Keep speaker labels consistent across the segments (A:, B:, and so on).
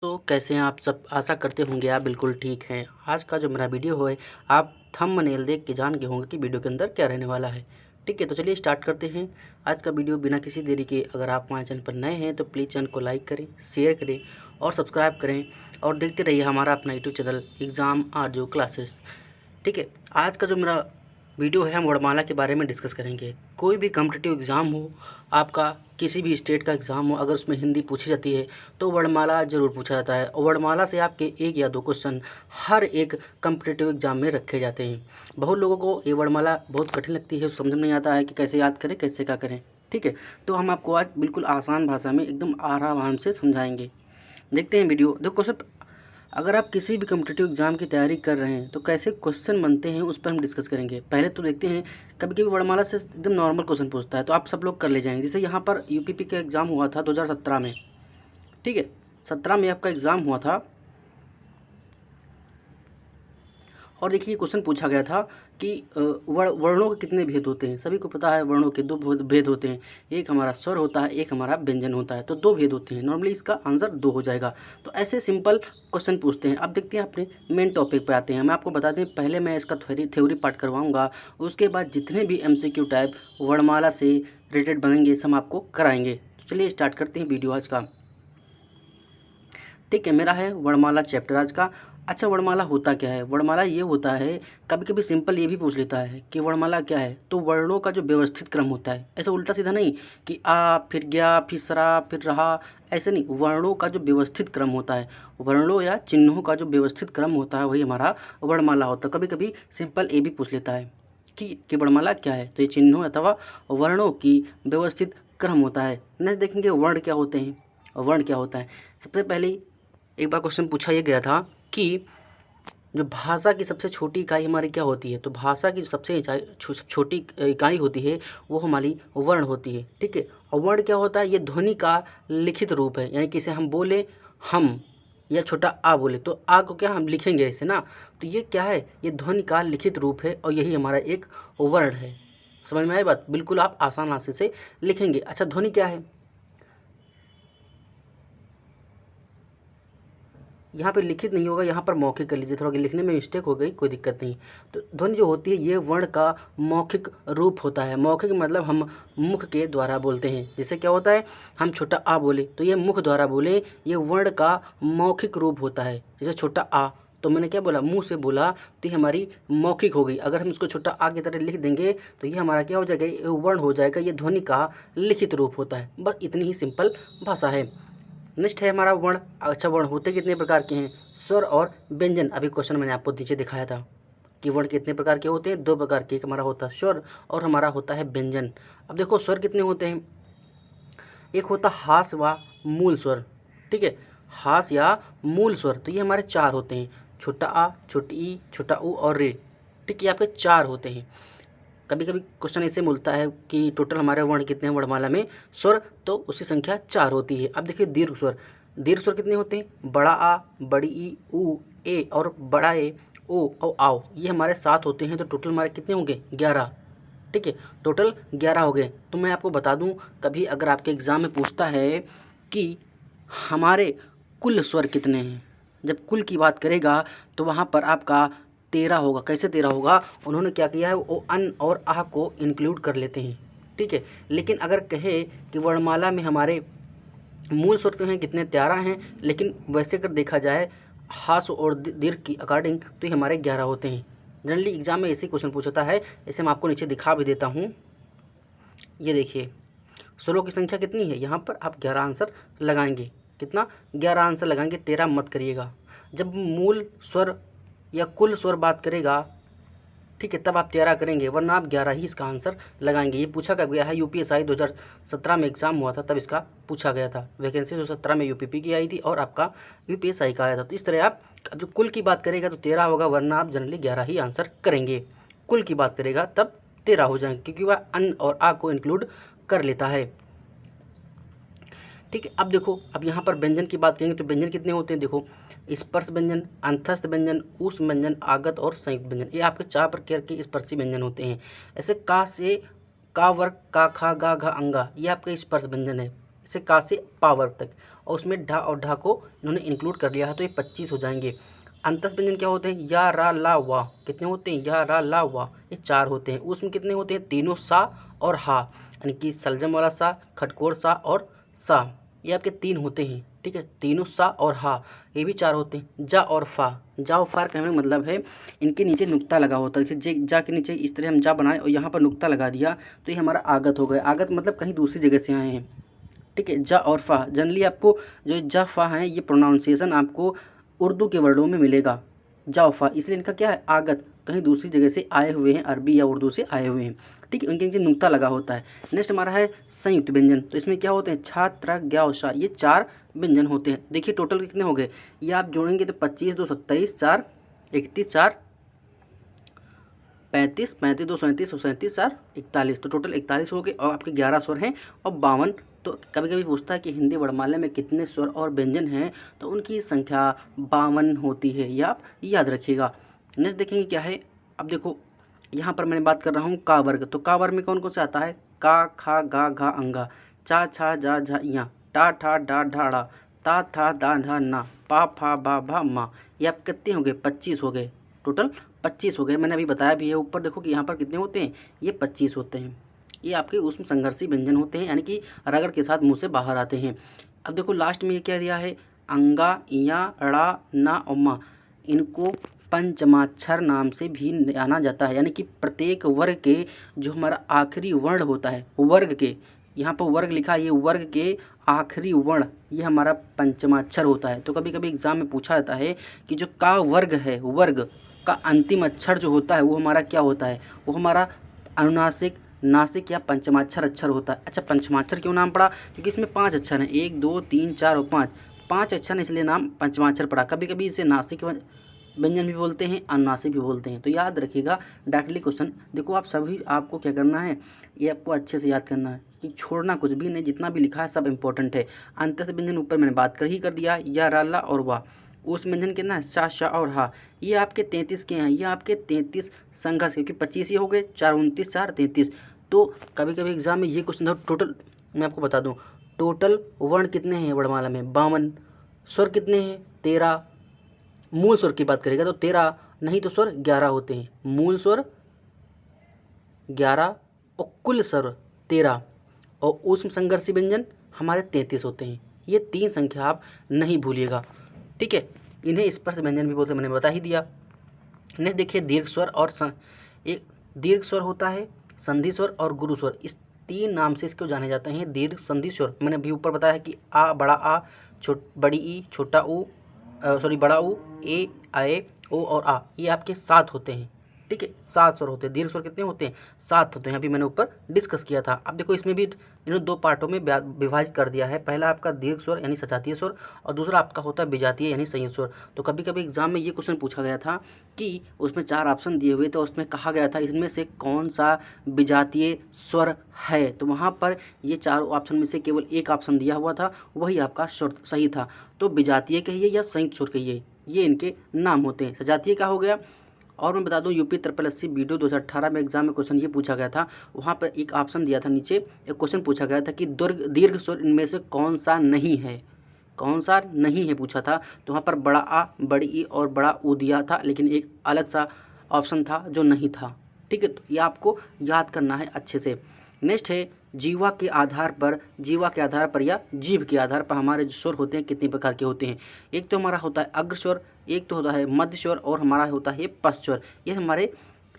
A: तो कैसे हैं आप सब? आशा करते होंगे आप बिल्कुल ठीक हैं। आज का जो मेरा वीडियो है, आप थंबनेल देख के जान गए होंगे कि वीडियो के अंदर क्या रहने वाला है। ठीक है, तो चलिए स्टार्ट करते हैं आज का वीडियो बिना किसी देरी के। अगर आप हमारे चैनल पर नए हैं तो प्लीज़ चैनल को लाइक करें, शेयर करें और सब्सक्राइब करें और देखते रहिए हमारा अपना यूट्यूब चैनल एग्ज़ाम आरजू क्लासेस। ठीक है, आज का जो मेरा वीडियो है हम वर्णमाला के बारे में डिस्कस करेंगे। कोई भी कॉम्पिटिटिव एग्ज़ाम हो, आपका किसी भी स्टेट का एग्ज़ाम हो, अगर उसमें हिंदी पूछी जाती है तो वर्णमाला ज़रूर पूछा जाता है और वर्णमाला से आपके 1 या 2 क्वेश्चन हर एक कॉम्पिटिटिव एग्ज़ाम में रखे जाते हैं। बहुत लोगों को ये वर्णमाला बहुत कठिन लगती है, समझ में नहीं आता है कि कैसे याद करें, कैसे क्या करें। ठीक है, तो हम आपको आज बिल्कुल आसान भाषा में एकदम आराम से समझाएंगे। देखते हैं वीडियो। देखो क्वेश्चन, अगर आप किसी भी कॉम्पिटिटिव एग्ज़ाम की तैयारी कर रहे हैं तो कैसे क्वेश्चन बनते हैं उस पर हम डिस्कस करेंगे। पहले तो देखते हैं, कभी कभी वर्णमाला से एकदम नॉर्मल क्वेश्चन पूछता है तो आप सब लोग कर ले जाएंगे। जैसे यहाँ पर यूपीपी का एग्ज़ाम हुआ था 2017 में। ठीक है, 17 में आपका एग्ज़ाम हुआ था और देखिए क्वेश्चन पूछा गया था कि वर्णों के कितने भेद होते हैं। सभी को पता है वर्णों के 2 भेद होते हैं, एक हमारा स्वर होता है, एक हमारा व्यंजन होता है। तो 2 भेद होते हैं, नॉर्मली इसका आंसर 2 हो जाएगा। तो ऐसे सिंपल क्वेश्चन पूछते हैं। अब देखते हैं अपने मेन टॉपिक पे आते हैं। मैं आपको बता दें, पहले मैं इसका थ्योरी पार्ट करवाऊँगा, उसके बाद जितने भी MCQ टाइप वर्णमाला से रिलेटेड बनेंगे सब आपको कराएंगे। तो चलिए स्टार्ट करते हैं वीडियो आज का। ठीक है, मेरा है वर्णमाला चैप्टर आज का। अच्छा, वर्णमाला होता क्या है? वर्णमाला ये होता है, कभी कभी सिंपल ये भी पूछ लेता है कि वर्णमाला क्या है। तो वर्णों का जो व्यवस्थित क्रम होता है, ऐसा उल्टा सीधा नहीं कि आ फिर गया फिर सरा फिर रहा, ऐसे नहीं। वर्णों का जो व्यवस्थित क्रम होता है, वर्णों या चिन्हों का जो व्यवस्थित क्रम होता है वही हमारा वर्णमाला होता है। कभी कभी सिंपल ये भी पूछ लेता है कि वर्णमाला क्या है। तो ये चिन्हों अथवा वर्णों की व्यवस्थित क्रम होता है। नेक्स्ट देखेंगे वर्ण क्या होते हैं। वर्ण क्या होता है, सबसे पहले एक बार क्वेश्चन पूछा ये गया था कि जो भाषा की सबसे छोटी इकाई हमारी क्या होती है। तो भाषा की जो सबसे छोटी इकाई होती है वो हमारी वर्ण होती है। ठीक है, और वर्ण क्या होता है, ये ध्वनि का लिखित रूप है। यानी कि इसे हम बोले हम या छोटा आ बोले तो आ को क्या हम लिखेंगे ऐसे ना। तो ये क्या है, ये ध्वनि का लिखित रूप है और यही हमारा एक वर्ण है। समझ में आई बात? बिल्कुल आप आसान भाषा से लिखेंगे। अच्छा, ध्वनि क्या है, यहाँ पे लिखित नहीं होगा, यहाँ पर मौखिक कर लीजिए। थोड़ा लिखने में मिस्टेक हो गई, कोई दिक्कत नहीं। तो ध्वनि जो होती है ये वर्ण का मौखिक रूप होता है। मौखिक मतलब हम मुख के द्वारा बोलते हैं। जैसे क्या होता है, हम छोटा आ बोले तो ये मुख द्वारा बोले, ये वर्ण का मौखिक रूप होता है। जैसे छोटा आ, तो मैंने क्या बोला, मुंह से बोला, तो ये हमारी मौखिक हो गई। अगर हम इसको छोटा आ की तरह लिख देंगे तो ये हमारा क्या हो जाएगा, ये वर्ण हो जाएगा। ये ध्वनि का लिखित रूप होता है। बस इतनी ही सिंपल भाषा है। नेक्स्ट है हमारा वर्ण। अच्छा, वर्ण होते कितने प्रकार के हैं, स्वर और व्यंजन। अभी क्वेश्चन मैंने आपको नीचे दिखाया था कि वर्ण कितने प्रकार के होते हैं, 2 प्रकार के। एक हमारा होता है स्वर और हमारा होता है व्यंजन। अब देखो स्वर कितने होते हैं, एक होता हास व मूल स्वर। ठीक है, हास या मूल स्वर, तो ये हमारे 4 होते हैं, छोटा आ, छोटी ई, छोटा ऊ और रे। ठीक है, ये आपके 4 होते हैं। कभी कभी क्वेश्चन ऐसे मिलता है कि टोटल हमारे वर्ण कितने हैं वर्णमाला में स्वर, तो उसकी संख्या 4 होती है। अब देखिए दीर्घ स्वर। दीर्घ स्वर कितने होते हैं, बड़ा आ, बड़ी ई, ऊ, ए और बड़ा ए, ओ और आओ, ये हमारे 7 होते हैं। तो टोटल हमारे कितने होंगे, 11। ठीक है, टोटल 11 हो गए। तो मैं आपको बता दूं, कभी अगर आपके एग्ज़ाम में पूछता है कि हमारे कुल स्वर कितने हैं, जब कुल की बात करेगा तो वहाँ पर आपका 13 होगा। कैसे 13 होगा, उन्होंने क्या किया है, वो अन और आह को इंक्लूड कर लेते हैं। ठीक है, लेकिन अगर कहे कि वर्णमाला में हमारे मूल स्वर तो हैं कितने, 13 हैं, लेकिन वैसे अगर देखा जाए हास और दीर्घ की अकॉर्डिंग तो ये हमारे 11 होते हैं। जनरली एग्जाम में ऐसे क्वेश्चन पूछता है। इसे मैं आपको नीचे दिखा भी देता हूँ। ये देखिए स्वरों की संख्या कितनी है, यहाँ पर आप 11 आंसर लगाएंगे। कितना, 11 आंसर लगाएंगे, 13 मत करिएगा। जब मूल स्वर या कुल स्वर बात करेगा, ठीक है, तब आप 13 करेंगे, वरना आप 11 ही इसका आंसर लगाएंगे। ये पूछा कब गया है, UPSI 2017 में एग्जाम हुआ था तब इसका पूछा गया था। वैकेंसी 2017 में UPP की आई थी और आपका UPSI का आया था। तो इस तरह आप जो कुल की बात करेगा तो 13 होगा, वरना आप जनरली 11 ही आंसर करेंगे। कुल की बात करेगा तब 13 हो जाएंगे, क्योंकि वह अन और आ को इंक्लूड कर लेता है। ठीक है, अब देखो, अब यहाँ पर व्यंजन की बात करेंगे तो व्यंजन कितने होते हैं। देखो, स्पर्श व्यंजन, अंतस्थ व्यंजन, ऊष्म व्यंजन, आगत और संयुक्त व्यंजन, ये आपके 4 प्रकार के स्पर्शी व्यंजन होते हैं। ऐसे का से का वर्ग, का खा गा घा अंगा, ये आपके स्पर्श व्यंजन है। इसे का से पा वर्ग तक। और उसमें ढा और ढा को इन्होंने इंक्लूड कर लिया है, तो ये 25 हो जाएंगे। अंतस व्यंजन क्या होते हैं? या, रा, ला, वा। कितने होते हैं? या, रा, ला, वा, ये 4 होते हैं। उसमें कितने होते हैं? तीनों सा और हा, यानी कि सलजम वाला सा, खटकोर सा और सा, ये आपके 3 होते हैं। ठीक है, तीनों सा और हा, ये भी 4 होते हैं। जा और फा, जा और फा कहने का मतलब है इनके नीचे नुक्ता लगा होता है। जैसे जा के नीचे इस तरह हम जा बनाए और यहाँ पर नुक्ता लगा दिया तो ये हमारा आगत हो गया। आगत मतलब कहीं दूसरी जगह से आए हैं। ठीक है, जा और फा जनरली आपको जो जा फा है ये प्रोनाउंसिएशन आपको उर्दू के वर्डों में मिलेगा, जा और फा, इसलिए इनका क्या है? आगत, कहीं दूसरी जगह से आए हुए हैं, अरबी या उर्दू से आए हुए हैं। ठीक है, उनके नीचे नुक्ता लगा होता है। नेक्स्ट हमारा है संयुक्त व्यंजन, तो इसमें क्या होते हैं? छा, त्र, ज्ञा और शा, ये 4 व्यंजन होते हैं। देखिए टोटल कितने हो गए, ये आप जोड़ेंगे तो 25 2 27, 4 31, 4 35, 35 2 37, 37 4 41, तो टोटल 41 हो गए। और आपके 11 स्वर हैं और 52। तो कभी कभी पूछता है कि हिंदी वर्णमाला में कितने स्वर और व्यंजन हैं, तो उनकी संख्या 52 होती है, ये आप याद रखिएगा। नेक्स्ट देखेंगे क्या है। अब देखो यहाँ पर मैंने बात कर रहा हूँ का वर्ग, तो का वर्ग में कौन कौन से आता है? का, खा, गा, घा, अंगा, चा, छा, जा, झा, या, टा, ठा, डा, ढाड़ा, ता, था, दा, ढा, ना, पा, फा, बा, भा, मा, ये आप कितने हो गए? 25 हो गए। टोटल 25 हो गए। मैंने अभी बताया भी है ऊपर, देखो कि यहाँ पर कितने होते हैं? ये 25 होते हैं। ये आपके उसमें संघर्षी व्यंजन होते हैं, यानी कि रगड़ के साथ मुंह से बाहर आते हैं। अब देखो लास्ट में ये क्या दिया है? अंगा, या, ड़ा, ना और मा, इनको पंचमाक्षर नाम से भी जाना जाता है, यानी कि प्रत्येक वर्ग के जो हमारा आखिरी वर्ण होता है, वर्ग के, यहाँ पर वर्ग लिखा है, ये वर्ग के आखिरी वर्ण ये हमारा पंचमाक्षर होता है। तो कभी कभी एग्जाम में पूछा जाता है कि जो का वर्ग है, वर्ग का अंतिम अक्षर जो होता है वो हमारा क्या होता है? वो हमारा अनुनासिक, नासिक या पंचमाक्षर अक्षर होता है। अच्छा, पंचमाक्षर क्यों नाम पड़ा? क्योंकि इसमें 5 अक्षर हैं, 1 2 3 4 और 5 अक्षर, इसलिए नाम पंचमाक्षर पड़ा। कभी कभी इसे नासिक व्यंजन भी बोलते हैं, अनुनासिक भी बोलते हैं। तो याद रखिएगा डायरेक्टली क्वेश्चन। देखो आप सभी, आपको क्या करना है, ये आपको अच्छे से याद करना है कि छोड़ना कुछ भी नहीं, जितना भी लिखा है सब इंपॉर्टेंट है। अंत व्यंजन ऊपर मैंने बात कर ही कर दिया, या, रा, ला और वाह। उस व्यंजन कितना है? शा, शा और हा, ये आपके 33 के हैं। ये आपके 33 संघर्ष, क्योंकि 25 ही हो गए, 4 29 4 33। तो कभी कभी एग्जाम में ये क्वेश्चन टोटल मैं आपको बता दूं, टोटल वर्ण कितने हैं वर्णमाला में? 52। स्वर कितने हैं? 13। मूल स्वर की बात करेगा तो 13, नहीं तो स्वर 11 होते हैं। मूल स्वर 11 और कुल स्वर 13, और ऊष्म संघर्षी व्यंजन हमारे 33 होते हैं। ये 3 संख्या आप नहीं भूलिएगा। ठीक है, इन्हें स्पर्श व्यंजन भी बोलते हैं, मैंने बता ही दिया। नेक्स्ट देखिए दीर्घ स्वर और एक दीर्घ स्वर होता है, संधि स्वर और गुरु स्वर, इस 3 नाम से इसको जाने जाते हैं। दीर्घ संधि स्वर मैंने भी ऊपर बताया कि आ, बड़ा आ, बड़ी ई, छोटा ऊ, बड़ा ऊ, ए, आए, ओ और आ, ये आपके 7 होते हैं। ठीक है, 7 स्वर होते हैं। दीर्घ स्वर कितने होते हैं? 7 होते हैं। अभी मैंने ऊपर डिस्कस किया था। अब देखो इसमें भी इन्होंने 2 पार्टों में विभाजित कर दिया है। पहला आपका दीर्घ स्वर यानी सजातीय स्वर, और दूसरा आपका होता है विजातीय यानी संयुक्त स्वर। तो कभी कभी एग्जाम में ये क्वेश्चन पूछा गया था कि उसमें 4 ऑप्शन दिए हुए, तो उसमें कहा गया था इसमें से कौन सा विजातीय स्वर है, तो वहाँ पर ये 4 ऑप्शन में से केवल एक ऑप्शन दिया हुआ था, वही आपका स्वर सही था। तो विजातीय कहिए या संयुक्त स्वर कहिए, ये इनके नाम होते हैं। सजातीय का हो गया। और मैं बता दूं यूपी SSC वीडियो 2018 में एग्जाम में क्वेश्चन ये पूछा गया था, वहाँ पर एक ऑप्शन दिया था, नीचे एक क्वेश्चन पूछा गया था कि दीर्घ स्वर इनमें से कौन सा नहीं है, कौन सा नहीं है पूछा था। तो वहाँ पर बड़ा आ, बड़ी ई और बड़ा ऊ दिया था, लेकिन एक अलग सा ऑप्शन था जो नहीं था। ठीक है, तो ये आपको याद करना है अच्छे से। नेक्स्ट है जीवा के आधार पर या जीभ के आधार पर हमारे जो स्वर होते हैं कितने प्रकार के होते हैं। एक तो हमारा होता है अग्र स्वर, एक तो होता है मध्य स्वर, और हमारा होता है पश्च स्वर। ये हमारे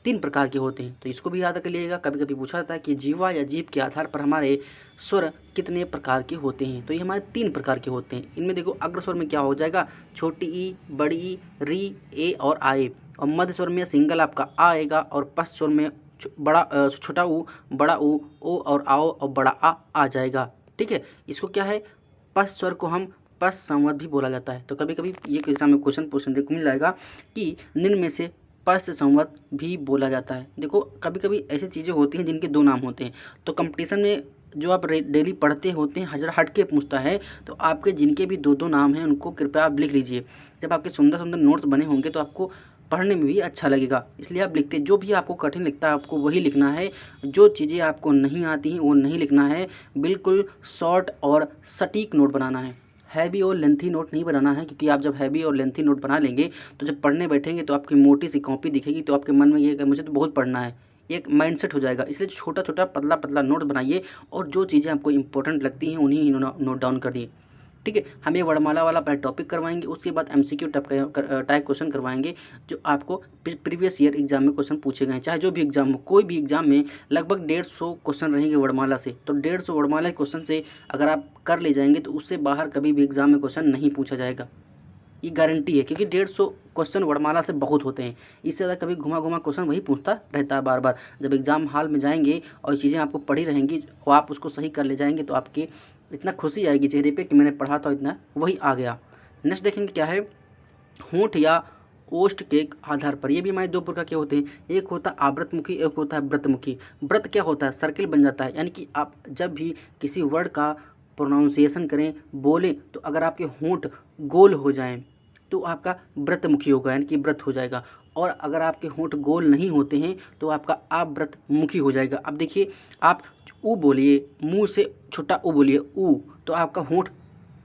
A: 3 प्रकार के होते हैं, तो इसको भी याद कर लीजिएगा। कभी कभी पूछा जाता है कि जीवा या जीभ के आधार पर हमारे स्वर कितने प्रकार के होते हैं, तो ये हमारे 3 प्रकार के होते हैं। इनमें देखो अग्र स्वर में क्या हो जाएगा, छोटी ई, बड़ी ई, री, ए और आए, और मध्य स्वर में सिंगल आपका आ आएगा, और पश्च स्वर में बड़ा छोटा ऊ, बड़ा ऊ, ओ और आओ और बड़ा आ जाएगा। ठीक है, इसको क्या है, पश्च स्वर को हम पश्च संवत भी बोला जाता है। तो कभी कभी ये एग्जाम में क्वेश्चन देखने को मिल जाएगा कि निम्न में से पश्च संवत भी बोला जाता है। देखो कभी कभी ऐसी चीज़ें होती हैं जिनके 2 नाम होते हैं, तो कंपटीशन में जो आप डेली पढ़ते होते हैं हजरा हट के पूछता है, तो आपके जिनके भी 2 नाम हैं उनको कृपया आप लिख लीजिए। जब आपके सुंदर सुंदर नोट्स बने होंगे तो आपको पढ़ने में भी अच्छा लगेगा, इसलिए आप लिखते, जो भी आपको कठिन लगता है आपको वही लिखना है। जो चीज़ें आपको नहीं आती हैं वो नहीं लिखना है, बिल्कुल शॉर्ट और सटीक नोट बनाना है। हैवी और लेंथी नोट नहीं बनाना है, क्योंकि आप जब हैवी और लेंथी नोट बना लेंगे तो जब पढ़ने बैठेंगे तो आपकी मोटी सी कॉपी दिखेगी, तो आपके मन में ये मुझे तो बहुत पढ़ना है, एक माइंडसेट हो जाएगा। इसलिए छोटा छोटा पतला पतला नोट बनाइए और जो चीज़ें आपको इंपॉर्टेंट लगती हैं उन्हीं नोट डाउन कर दिए। ठीक है, हम ये वर्णमाला वाला पहले टॉपिक करवाएंगे, उसके बाद MCQ टाइप क्वेश्चन करवाएंगे जो आपको प्रीवियस ईयर एग्जाम में क्वेश्चन पूछे गए हैं, चाहे जो भी एग्जाम हो। कोई भी एग्जाम में लगभग 150 क्वेश्चन रहेंगे वर्णमाला से, तो 150 वर्णमाला क्वेश्चन से अगर आप कर ले जाएंगे तो उससे बाहर कभी भी एग्जाम में क्वेश्चन नहीं पूछा जाएगा, ये गारंटी है, क्योंकि 150 क्वेश्चन वर्णमाला से बहुत होते हैं। इससे ज़्यादा कभी घुमा घुमा क्वेश्चन वही पूछता रहता है बार बार। जब एग्ज़ाम हॉल में जाएंगे और चीज़ें आपको पढ़ी रहेंगी और आप उसको सही कर ले जाएंगे तो आपके इतना खुशी आएगी चेहरे पे कि मैंने पढ़ा था इतना वही आ गया। नेक्स्ट देखेंगे क्या है, होंठ या ओष्ठ के आधार पर, ये भी हमारे दो प्रकार के होते हैं, एक होता है आवृतमुखी, एक होता है व्रतमुखी। व्रत क्या होता है, सर्किल बन जाता है, यानी कि आप जब भी किसी वर्ड का प्रोनाउंसिएशन करें, बोलें, तो अगर आपके होंठ गोल हो जाएं तो आपका व्रतमुखी होगा, यानी कि व्रत हो जाएगा। और अगर आपके होंठ गोल नहीं होते हैं तो आपका अव्रतमुखी हो जाएगा। अब देखिए, आप ऊ बोलिए, मुंह से छोटा ऊ बोलिए ऊ, तो आपका होंठ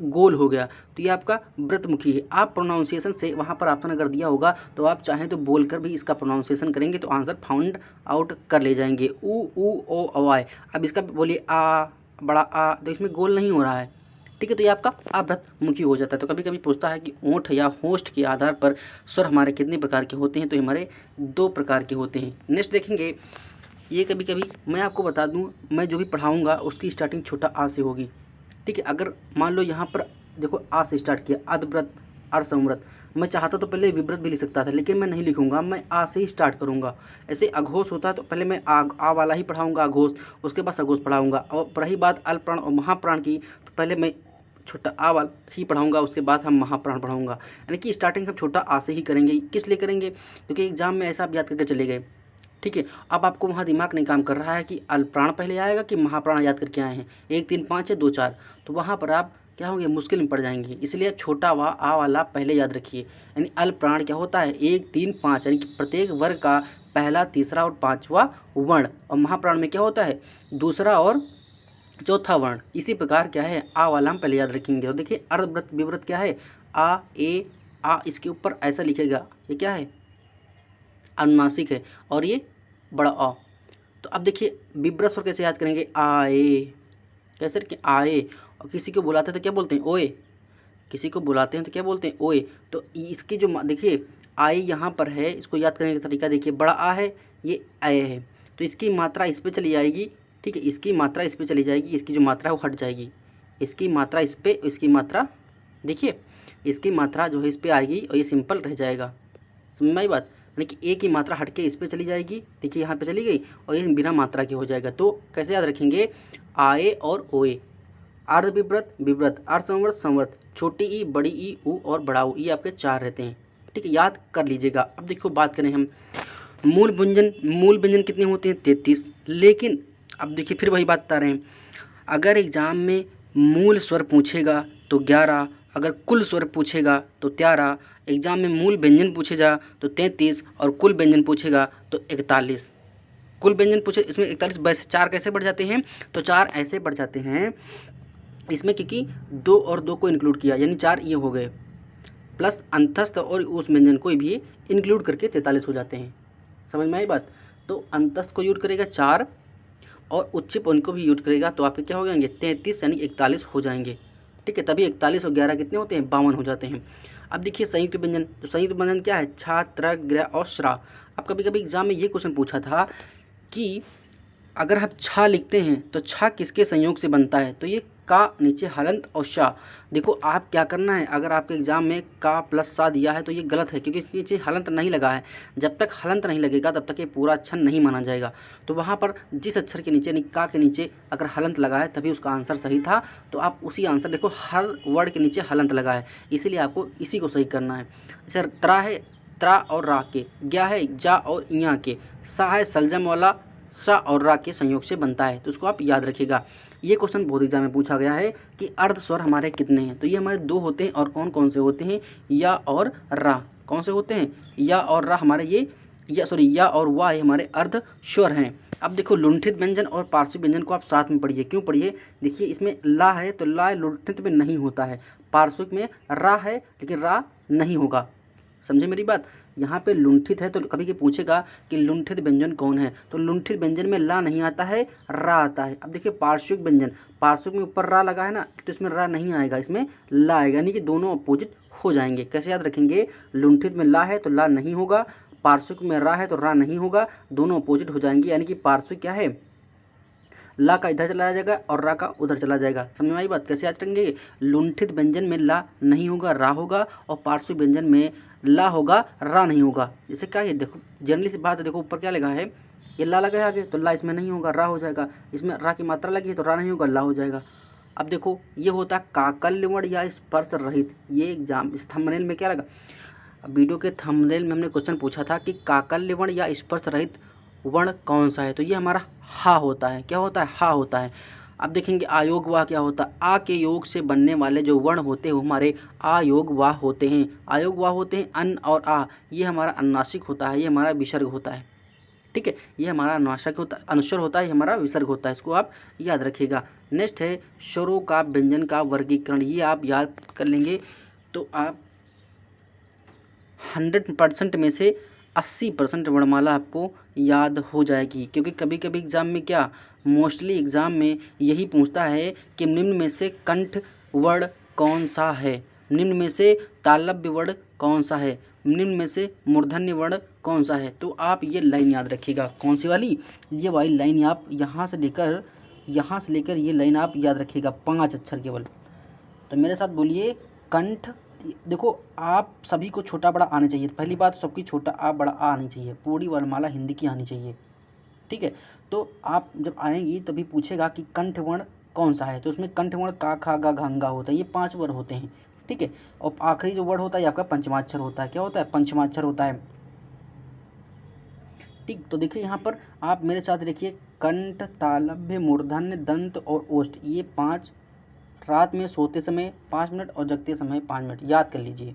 A: गोल हो गया, तो ये आपका व्रतमुखी है। आप प्रोनाउंसिएशन से वहाँ पर ऑप्शन अगर दिया होगा तो आप चाहें तो बोलकर भी इसका प्रोनाउंसिएशन करेंगे तो आंसर फाउंड आउट कर ले जाएंगे। ऊ ऊ ओ अवाय, अब इसका बोलिए आ, बड़ा आ, तो इसमें गोल नहीं हो रहा है, ठीक है, तो ये आपका अव्रतमुखी हो जाता है। तो कभी कभी पूछता है कि ओंठ या होंठ के आधार पर स्वर हमारे कितने प्रकार के होते हैं, तो हमारे 2 प्रकार के होते हैं। नेक्स्ट देखेंगे, ये कभी कभी मैं आपको बता दूं, मैं जो भी पढ़ाऊंगा उसकी स्टार्टिंग छोटा आ से होगी, ठीक है। अगर मान लो यहाँ पर देखो आ से स्टार्ट किया, अधव्रत, अर्धसंव्रत, मैं चाहता तो पहले विव्रत भी लिख सकता था, लेकिन मैं नहीं लिखूंगा, मैं आ से ही स्टार्ट करूंगा। ऐसे अघोष होता है तो पहले मैं आ वाला ही पढ़ाऊंगा अघोष, उसके बाद सघोष पढ़ाऊंगा। और रही बात अल्पप्राण और महाप्राण की, तो पहले मैं छोटा आ वाला ही पढ़ाऊंगा, उसके बाद हम महाप्राण पढ़ाऊंगा। यानी कि स्टार्टिंग हम छोटा आ से ही करेंगे। किस लिए करेंगे, क्योंकि एग्जाम में ऐसा आप याद करके चले गए, ठीक है। अब आपको वहाँ दिमाग नहीं काम कर रहा है कि अल्पप्राण पहले आएगा कि महाप्राण याद करके आए हैं, 1 3 5 है 2 4, तो वहाँ पर आप क्या होंगे, मुश्किल में पड़ जाएंगे। इसलिए आप छोटा आ वाला पहले याद रखिए। यानी अल्पप्राण क्या होता है, 1 3 5, यानी कि प्रत्येक वर्ग का पहला, तीसरा और 5वां वर्ण। और महाप्राण में क्या होता है, दूसरा और चौथा वर्ण। इसी प्रकार क्या है, आ वाला हम पहले याद रखेंगे। और देखिए अर्धव्रत विव्रत क्या है, आ ए आ, इसके ऊपर ऐसा लिखेगा, ये क्या है, अनुनासिक है, और ये बड़ा अ। तो अब देखिए विव्रत स्वर कैसे याद करेंगे, आए, कैसे रखें, आए। और किसी को बुलाते हैं तो क्या बोलते हैं, ओए, किसी को बुलाते हैं तो क्या बोलते हैं, ओए। तो इसकी जो देखिए आए यहाँ पर है, इसको याद करने का तरीका देखिए, बड़ा आ है, ये आए है, तो इसकी मात्रा इस पर चली जाएगी, ठीक है, इसकी मात्रा इस पर चली जाएगी, इसकी जो मात्रा है वो हट जाएगी, इसकी मात्रा इस पर, इसकी मात्रा देखिए, इसकी मात्रा जो है इस पर आएगी और ये सिंपल रह जाएगा। समझ में आई बात, यानी कि ए की मात्रा हट के इस पर चली जाएगी, देखिए यहाँ पे चली गई, और ये बिना मात्रा के हो जाएगा। तो कैसे याद रखेंगे, आए और ओए। अर्ध विव्रत विव्रत, अर्धसंवर्त संवर्त, छोटी ई, बड़ी ई, ऊ और बड़ा ऊ, ये आपके 4 रहते हैं, ठीक है, याद कर लीजिएगा। अब देखो बात करें हम मूल व्यंजन कितने होते हैं, 33। लेकिन अब देखिए फिर वही बात बता रहे हैं, अगर एग्जाम में मूल स्वर पूछेगा तो 11, अगर कुल स्वर पूछेगा तो 13, एग्जाम में मूल व्यंजन पूछेगा तो 33 और कुल व्यंजन पूछेगा तो 41। कुल व्यंजन पूछे इसमें 41, वैसे 4 कैसे बढ़ जाते हैं, तो 4 ऐसे बढ़ जाते हैं इसमें, क्योंकि 2 और 2 को इंक्लूड किया, यानी 4 ये हो गए, प्लस अंतस्थ और उस व्यंजन को भी इंक्लूड करके 43 हो जाते हैं। समझ में आई बात। तो अंतस्थ को यूज करेगा 4 और उच्चिप उनको भी यूज करेगा, तो आपके क्या हो जाएंगे, 33 यानी 41 हो जाएंगे, ठीक है। तभी 41 और 11 कितने होते हैं, 52 हो जाते हैं। अब देखिए संयुक्त व्यंजन, तो संयुक्त व्यंजन क्या है, छा, त्र, ग्र और श्रा। अब कभी कभी एग्जाम में ये क्वेश्चन पूछा था कि अगर हम छा लिखते हैं तो छा किसके संयोग से बनता है, तो ये का नीचे हलंत और शा। देखो आप क्या करना है, अगर आपके एग्जाम में का प्लस सा दिया है तो ये गलत है, क्योंकि इसके नीचे हलंत नहीं लगा है। जब तक हलंत नहीं लगेगा तब तक ये पूरा अक्षर नहीं माना जाएगा। तो वहाँ पर जिस अक्षर के नीचे, यानी का के नीचे अगर हलंत लगा है तभी उसका आंसर सही था। तो आप उसी आंसर, देखो हर वर्ड के नीचे हलंत लगा है, इसीलिए आपको इसी को सही करना है। जैसे त्रा है, त्रा और रा के, ग्या है जा और इया के, सा है सलजम वाला सा और रा के संयोग से बनता है, तो उसको आप याद रखिएगा। ये क्वेश्चन बहुत एग्जाम में पूछा गया है कि अर्ध स्वर हमारे कितने हैं, तो ये हमारे 2 होते हैं, और कौन कौन से होते हैं, या और रा। कौन से होते हैं, या और रा हमारे ये, या और वाह हमारे अर्ध स्वर हैं। अब देखो लुंठित व्यंजन और पार्श्व व्यंजन को आप साथ में पढ़िए। क्यों पढ़िए, देखिए इसमें ला है तो ला लुंठित में नहीं होता है, पार्श्विक में रा है लेकिन रा नहीं होगा। समझे मेरी बात। यहाँ पे लुंठित है तो कभी कि पूछेगा कि लुंठित व्यंजन कौन है, तो लुंठित व्यंजन में ला नहीं आता है, रा आता है। अब देखिए पार्श्विक व्यंजन, पार्श्विक में ऊपर रा लगा है ना, तो इसमें रा नहीं आएगा, इसमें ला आएगा, यानी कि दोनों अपोजिट हो जाएंगे। कैसे याद रखेंगे, लुंठित में ला है तो ला नहीं होगा, पार्श्विक में रा है तो रा नहीं होगा, दोनों अपोजिट हो जाएंगे। यानी कि पार्श्विक क्या है, ला का इधर चला जाएगा और रा का उधर चला जाएगा। समझ में आई बात। कैसे याद रखेंगे, लुंठित व्यंजन में ला नहीं होगा, रा होगा, और पार्श्विक व्यंजन में ला होगा, रा नहीं होगा। जैसे क्या है, देखो जनरली सी बात है, देखो ऊपर क्या लगा है, ये ला लगा है आगे, तो ला इसमें नहीं होगा, रा हो जाएगा। इसमें रा की मात्रा लगी है तो रा नहीं होगा, ला हो जाएगा। अब देखो ये होता है काकल्य वर्ण या स्पर्श रहित। ये एग्जाम इस थंबनेल में क्या लगा, वीडियो के थंबनेल में हमने क्वेश्चन पूछा था कि काकल्य वर्ण या स्पर्श रहित वर्ण कौन सा है, तो ये हमारा हा होता है। क्या होता है, हा होता है। अब देखेंगे आयोग वाह क्या होता है, आ के योग से बनने वाले जो वर्ण होते हैं वो हमारे आयोग वाह होते हैं। आयोग वाह होते हैं अन और आ, ये हमारा अनुनासिक होता है, ये हमारा विसर्ग होता है। ठीक है, ये हमारा अनुनासिक होता है, अनुस्वर होता है, ये हमारा विसर्ग होता है, इसको आप याद रखिएगा। नेक्स्ट है स्वरों का व्यंजन का वर्गीकरण, ये आप याद कर लेंगे तो आप 100% में से 80% वर्णमाला आपको याद हो जाएगी। क्योंकि कभी कभी एग्ज़ाम में क्या, मोस्टली एग्ज़ाम में यही पूछता है कि निम्न में से कंठ वर्ण कौन सा है, निम्न में से तालव्य वर्ण कौन सा है, निम्न में से मूर्धन्य वर्ण कौन सा है। तो आप ये लाइन याद रखिएगा, कौन सी वाली, ये वाली लाइन आप यहाँ से लेकर ये लाइन आप याद रखिएगा, 5 अक्षर केवल। तो मेरे साथ बोलिए, कंठ, देखो आप सभी को छोटा बड़ा आना चाहिए, पहली बात सबकी छोटा आ बड़ा आ आनी चाहिए, पूरी वर्णमाला हिंदी की आनी चाहिए। ठीक है, तो आप जब आएंगी तभी पूछेगा कि कंठ वर्ण कौन सा है, तो उसमें कंठ वर्ण का खा गा घंगा होता है, ये 5 वर्ण होते हैं। ठीक है, और आखिरी जो वर्ण होता है आपका पंचमाक्षर होता है। क्या होता है, पंचमाक्षर होता है। ठीक, तो देखिए यहाँ पर आप मेरे साथ देखिए, कंठ, तालव्य, मूर्धन्य, दंत और ओष्ठ, ये 5 रात में सोते समय 5 मिनट और जगते समय 5 मिनट याद कर लीजिए।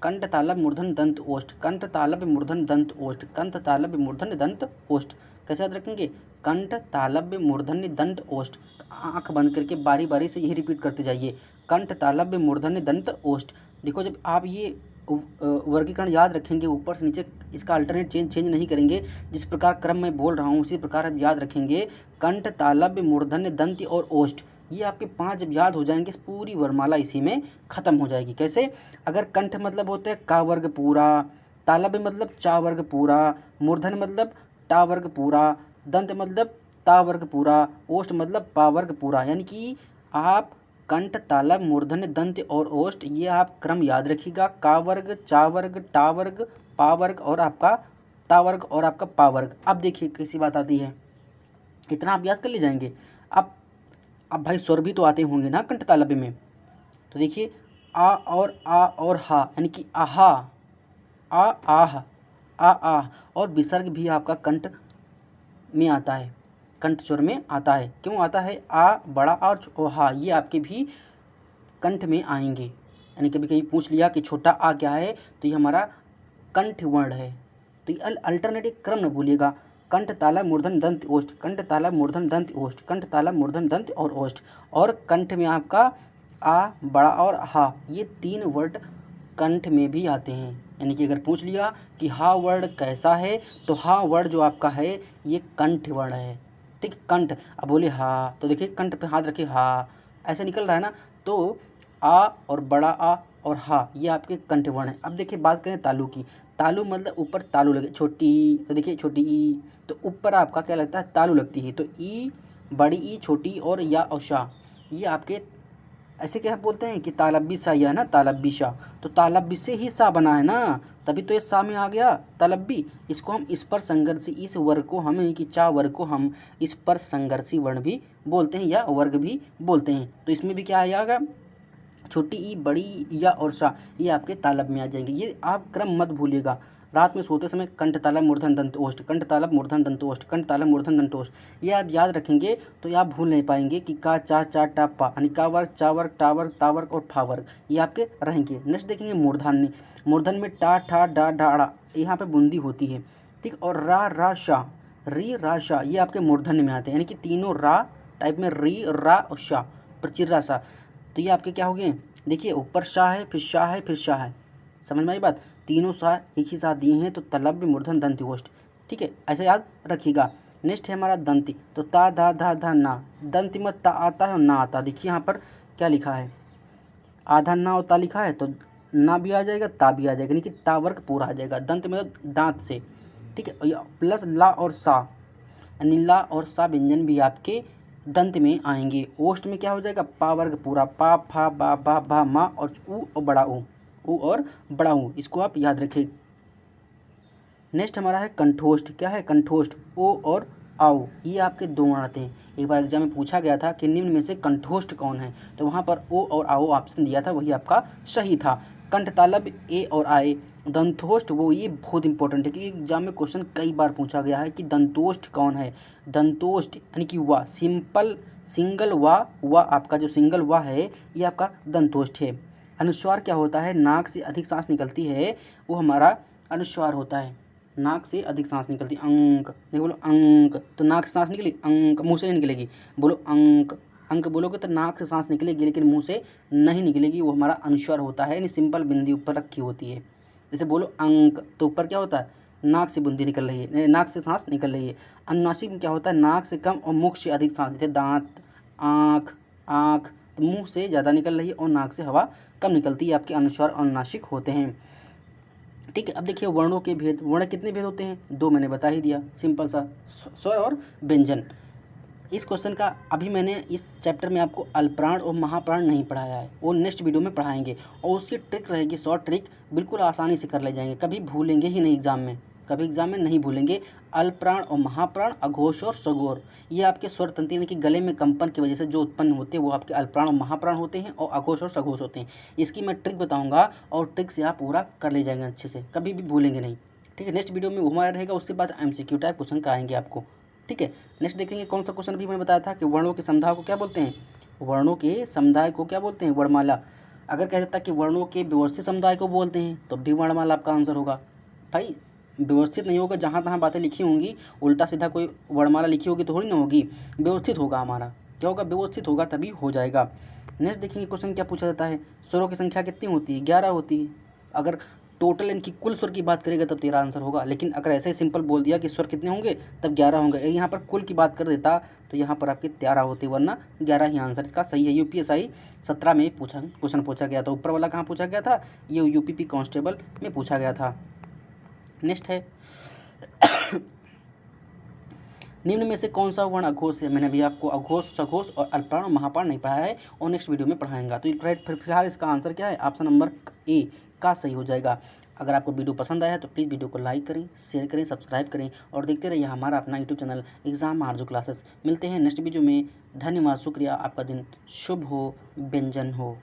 A: कंठ तालव्य मूर्धन्य दंत ओष्ठ, कंठ तालव्य मूर्धन्य दंत ओष्ठ, कंठ तालव्य मूर्धन्य दंत ओष्ठ। कैसे याद रखेंगे, कंठ तालव्य मूर्धन्य दंत ओष्ठ, आंख बंद करके बारी बारी से यही रिपीट करते जाइए, कंठ तालव्य मूर्धन्य दंत ओष्ठ। देखो जब आप ये वर्गीकरण याद रखेंगे ऊपर से नीचे, इसका अल्टरनेट चेंज नहीं करेंगे, जिस प्रकार क्रम में बोल रहा हूँ उसी प्रकार आप याद रखेंगे। कंठ तालव्य मूर्धन्य दंत और ओष्ठ, ये आपके 5 जब याद हो जाएंगे पूरी वर्णमाला इसी में खत्म हो जाएगी। कैसे, अगर कंठ मतलब होता है का वर्ग पूरा, तालव्य मतलब चा वर्ग पूरा, मूर्धन्य मतलब टा वर्ग पूरा, दंत मतलब ता वर्ग पूरा, ओष्ठ मतलब पा वर्ग पूरा। यानी कि आप कंठ, तालव्य, मूर्धन्य, दंत और ओष्ठ, ये आप क्रम याद रखिएगा, का वर्ग, चा वर्ग, टा वर्ग, पा वर्ग और आपका ता वर्ग और आपका पा वर्ग। अब देखिए कैसी बात आती है, इतना आप याद कर ले जाएंगे। अब भाई स्वर भी तो आते होंगे ना कंठ तालव्य में, तो देखिए आ और हा, यानी कि आहा, आ आह, आ आह, और विसर्ग भी आपका कंठ में आता है, कंठ स्वर में आता है। क्यों आता है, आ बड़ा और हा, ये आपके भी कंठ में आएंगे। यानी कभी कभी पूछ लिया कि छोटा आ क्या है, तो ये हमारा कंठ वर्ण है। तो ये अल्टरनेटिव क्रम न भूलिएगा, कंठ तालव्य मूर्धन्य दंत ओष्ठ, कंठ तालव्य मूर्धन्य दंत ओष्ठ, कंठ तालव्य मूर्धन्य दंत और ओष्ठ। और कंठ में आपका आ बड़ा और हा, ये 3 वर्ड कंठ में भी आते हैं। यानी कि अगर पूछ लिया कि हा वर्ण कैसा है, तो हा वर्ण जो आपका है ये कंठ वर्ण है। ठीक, कंठ। अब बोले हा, तो देखिए कंठ पे हाथ रखिए, हा ऐसे निकल रहा है ना, तो आ और बड़ा आ और हा, ये आपके कंठ वर्ण है। अब देखिए बात करें तालु की, तालु मतलब ऊपर तालु लगे, छोटी ई, तो देखिए छोटी ई, तो ऊपर आपका क्या लगता है, तालु लगती है। तो ई, बड़ी ई, छोटी और या और शा, ये आपके ऐसे क्या बोलते हैं कि तालब्बी सा, या ना तालब्बी शा, तो तालब्बी से ही सा बना है ना, तभी तो ये सा में आ गया तालब्बी। इसको हम इस पर संघर्षी, इस वर्ग को हम कि चा वर्ग को हम इस पर संघर्षी वर्ण भी बोलते हैं या वर्ग भी बोलते हैं। तो इसमें भी क्या आएगा, छोटी ई, बड़ी ई, या और सा, ये आपके तालब में आ जाएंगे। ये आप क्रम मत भूलिएगा। रात में सोते समय कंठ तालव्य मूर्धन्य दंत ओष्ठ, कंठ तालव्य मूर्धन्य दंत ओष्ठ, कंठ तालव्य मूर्धन्य दंत ओष्ठ, ये आप याद रखेंगे तो आप भूल नहीं पाएंगे कि का, चा, चा, टा, पा, यानी का वर्ग, चा वर्ग, टा वर्ग, ता वर्ग और फा वर्ग, ये आपके रहेंगे। नेक्स्ट देखेंगे मूर्धन्य, मूर्धन्य में टा, ठा, डा, ढा, ड़ा, यहाँ पे बूंदी होती है। ठीक, और रा, रा, शा, री, रा, शा, ये आपके मूर्धन्य में आते हैं। यानी कि तीनों रा टाइप में, री, रा और शा, प्रचिर्रा सा, तो ये आपके क्या हो गए देखिए ऊपर शाह है, फिर शाह है, फिर शाह है, समझ में आई बात। तीनों शाह एक ही साथ दिए हैं तो तलव्य मूर्धन दंती ओष्ठ, ठीक है, ऐसे याद रखिएगा। नेक्स्ट है हमारा दंती, तो ता धा धा धा ना, दंती में ता आता है और ना आता। देखिए यहाँ पर क्या लिखा है, आधा ना और ता लिखा है, तो ना भी आ जाएगा, ता भी आ जाएगा, यानी कि ता वर्ग पूरा आ जाएगा। दंत मतलब दांत से, ठीक है, प्लस ला और सा, यानी ला और सा व्यंजन भी आपके दंत में आएंगे। ओष्ठ में क्या हो जाएगा, पा वर्ग पूरा, पा फा बा भा भा मा और ऊ और बड़ा ऊ और बड़ा ऊ, इसको आप याद रखें। नेक्स्ट हमारा है कंठोष्ठ, क्या है कंठोष्ठ, ओ और आओ, ये आपके दो वर्ण आते हैं। एक बार एग्जाम में पूछा गया था कि निम्न में से कंठोष्ठ कौन है, तो वहाँ पर ओ और आओ ऑप्शन दिया था, वही आपका सही था। कंठ तालव्य ए और आए, दंतोष्ठ वो, ये बहुत इंपॉर्टेंट है क्योंकि एग्जाम में क्वेश्चन कई बार पूछा गया है कि दंतोष्ठ कौन है। दंतोष्ठ यानी कि वा, सिंपल सिंगल वा आपका जो सिंगल वा है ये आपका दंतोष्ठ है। अनुस्वार क्या होता है, नाक से अधिक सांस निकलती है वो हमारा अनुस्वार होता है। नाक से अधिक सांस निकलती, अंक, देखो बोलो अंक, तो नाक से सांस निकली, अंक, मुंह से नहीं निकलेगी, बोलो अंक, अंक बोलोगे तो नाक से सांस निकलेगी लेकिन मुंह से नहीं निकलेगी, वो हमारा अनुस्वार होता है, यानी सिंपल बिंदी ऊपर रखी होती है। जैसे बोलो अंक, तो ऊपर क्या होता है, नाक से बूंदी निकल रही है, नाक से सांस निकल रही है। अनुनासिक में क्या होता है, नाक से कम और मुख से अधिक सांस, जैसे दांत, आँख, आँख, तो मुंह से ज़्यादा निकल रही है और नाक से हवा कम निकलती है, आपके अनुस्वार और अनुनासिक होते हैं। ठीक है, अब देखिए वर्णों के भेद, वर्ण कितने भेद होते हैं, दो मैंने बता ही दिया, सिंपल सा, स्वर और व्यंजन। इस क्वेश्चन का अभी मैंने इस चैप्टर में आपको अल्पप्राण और महाप्राण नहीं पढ़ाया है, वो नेक्स्ट वीडियो में पढ़ाएंगे, और उसकी ट्रिक रहेगी, शॉर्ट ट्रिक, बिल्कुल आसानी से कर ले जाएंगे, कभी भूलेंगे ही नहीं एग्जाम में, कभी एग्जाम में नहीं भूलेंगे। अल्पप्राण और महाप्राण, अघोष और सघोर, ये आपके स्वर तंत्र यानी कि गले में कंपन की वजह से जो उत्पन्न होते हैं वो आपके अल्पप्राण और महाप्राण होते हैं, और अघोष और सघोष होते हैं। इसकी मैं ट्रिक बताऊंगा और ट्रिक से आप पूरा कर ले जाएंगे अच्छे से, कभी भी भूलेंगे नहीं। ठीक है, नेक्स्ट वीडियो में वो हमारा रहेगा, उसके बाद MCQ टाइप क्वेश्चन का आएंगे आपको। ठीक है, नेक्स्ट देखेंगे कौन सा क्वेश्चन भी मैंने बताया था कि वर्णों के समुदाय को क्या बोलते हैं, वर्णों के समुदाय को क्या बोलते हैं, वर्णमाला। अगर कह देता कि वर्णों के व्यवस्थित समुदाय को बोलते हैं तो भी वर्णमाला आपका आंसर होगा। भाई व्यवस्थित नहीं होगा, जहाँ तहाँ बातें लिखी होंगी, उल्टा सीधा कोई वर्णमाला लिखी होगी तो थोड़ी ना होगी, व्यवस्थित होगा हमारा, क्या होगा, व्यवस्थित होगा तभी हो जाएगा। नेक्स्ट देखेंगे क्वेश्चन क्या पूछा जाता है, स्वरों की संख्या कितनी होती है, 11 होती है। अगर टोटल इनकी कुल स्वर की बात करेगा तब तेरा आंसर होगा, लेकिन अगर ऐसे सिंपल बोल दिया कि स्वर कितने होंगे तब 11 होंगे, यहाँ पर कुल की बात कर देता तो यहाँ पर आपके 13 होते, वरना 11 ही आंसर इसका सही है। UPSI 17 में क्वेश्चन पूछा गया था, ऊपर वाला कहाँ पूछा गया था, ये UPP कांस्टेबल में पूछा गया था। नेक्स्ट है निम्न में से कौन सा वर्ण अघोष है, मैंने अभी आपको अघोष, सघोष और अल्पप्राण और महाप्राण नहीं पढ़ाया है और नेक्स्ट वीडियो में पढ़ाएंगा। तो फिलहाल इसका आंसर क्या है, ऑप्शन नंबर A का सही हो जाएगा। अगर आपको वीडियो पसंद आया है तो प्लीज़ वीडियो को लाइक करें, शेयर करें, सब्सक्राइब करें और देखते रहिए हमारा अपना यूट्यूब चैनल एग्जाम आरजू क्लासेस। मिलते हैं नेक्स्ट वीडियो में, धन्यवाद, शुक्रिया, आपका दिन शुभ हो, व्यंजन हो।